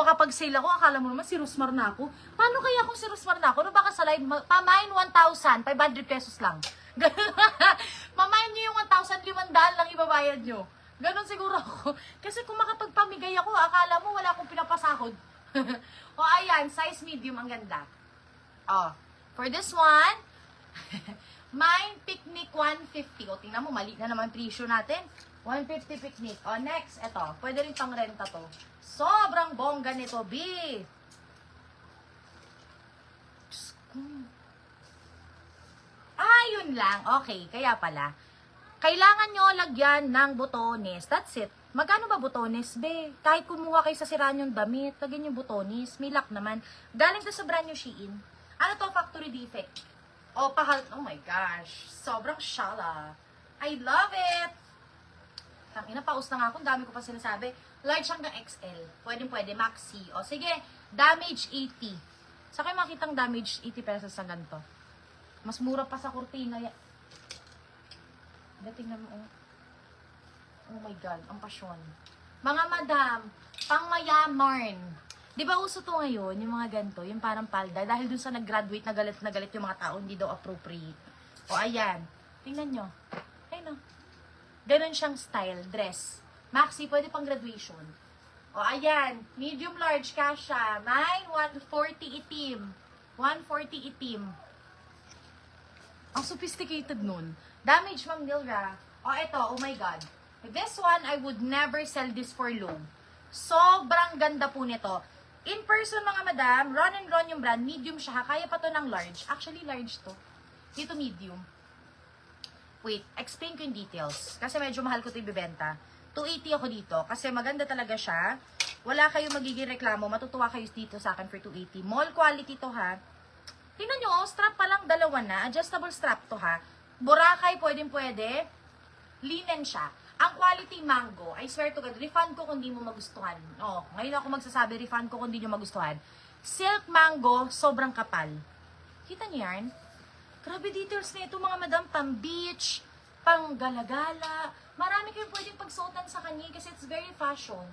makapag-sale ako, akala mo naman si Rosmar na ako. Paano kaya kung si Rosmar na ako? No, baka sa live, pamain 1,000, 500 pesos lang. Pamain nyo yung 1,000, 500 lang ibabayad nyo. Ganon siguro ako. Kasi kung makapagpamigay ako, akala mo wala akong pinapasahod. O ayan, size medium, ang ganda. Oh, for this one, mine picnic 150. O, tingnan mo, mali na naman presyo natin. 150 picnic. O, next, eto. Pwede rin pang renta to. Sobrang bongga nito, B. Ah, yun lang. Okay, kaya pala. Kailangan nyo lagyan ng botones. That's it. Magkano ba botones, be? Kahit kumuha kayo sa siraan yung damit, lagyan yung botones. May lock naman. Galing to sa brand new Shein. Ano to? Factory defect. Oh, oh my gosh. Sobrang shala. I love it. Tangina, paus na nga ako. Dami ko pa sinasabi. Large hanggang XL. Pwede, maxi. O, sige. Damage 80. Sa kayo makitang damage 80 pesos sa ganito. Mas mura pa sa kurtina. Tingnan mo. Oh my God. Ang pasyon. Mga madam, pang mayaman. Di ba uso to ngayon, yung mga ganito, yung parang palda. Dahil dun sa nag-graduate, na galit yung mga tao, hindi daw appropriate. O, ayan. Tingnan nyo. Ayun o. Ganon siyang style, dress. Maxi, pwede pang graduation. O, ayan. Medium large, kasha. Mine, 140 itim. 140 itim. Ang sophisticated nun. Damage, Ma'am Nilra. O, eto, oh my God. This one, I would never sell this for low. Sobrang ganda po nito. In person, mga madam, Ron & Ron yung brand. Medium siya. Kaya pa to ng large. Actually, large to. Dito, medium. Wait, explain ko yung details. Kasi medyo mahal ko ito ibibenta. 280 ako dito. Kasi maganda talaga siya. Wala kayong magiging reklamo. Matutuwa kayo dito sa akin for 280. Mall quality to, ha. Tingnan nyo, oh, strap pa lang dalawa na. Adjustable strap to, ha. Boracay, pwede. Linen siya. Ang quality mango, I swear to God, refund ko kung di mo magustuhan. Oh, ngayon ako magsasabi, refund ko kung di nyo magustuhan. Silk mango, sobrang kapal. Kita niyo yan? Grabe details na ito, mga madam, pang beach, pang galagala. Marami kayong pwedeng pagsuotan sa kanya kasi it's very fashion.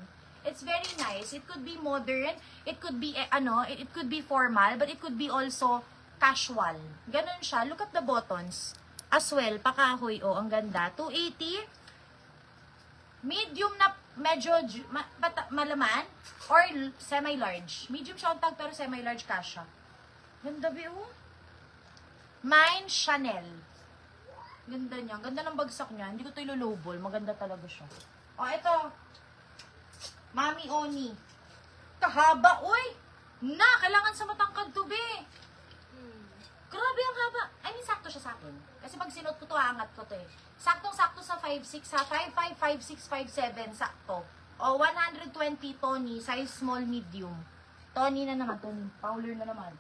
It's very nice. It could be modern, it could be, it could be formal, but it could be also casual. Ganon siya. Look at the buttons. As well, pakahoy, oh, ang ganda. 280. Medium na medyo malaman or semi-large. Medium siya ang tag pero semi-large kasha. Ganda ba oh? Mine Chanel. Ganda niya. Ganda ng bagsak niya. Hindi ko ito ilolobol. Maganda talaga siya. O, ito. Mami Oni. Kahaba. Uy! Na! Kailangan sa matangkad to, be. Grabe ang haba. I mean, sakto siya sa akin. Kasi pag sinuot ko to, angat ko to eh. Saktong-sakto sa 5'6", ha? 5'5", 5'6", 5'7", sakto. O, 120 Tony, size small, medium. Tony na naman, Tony. Fowler na naman.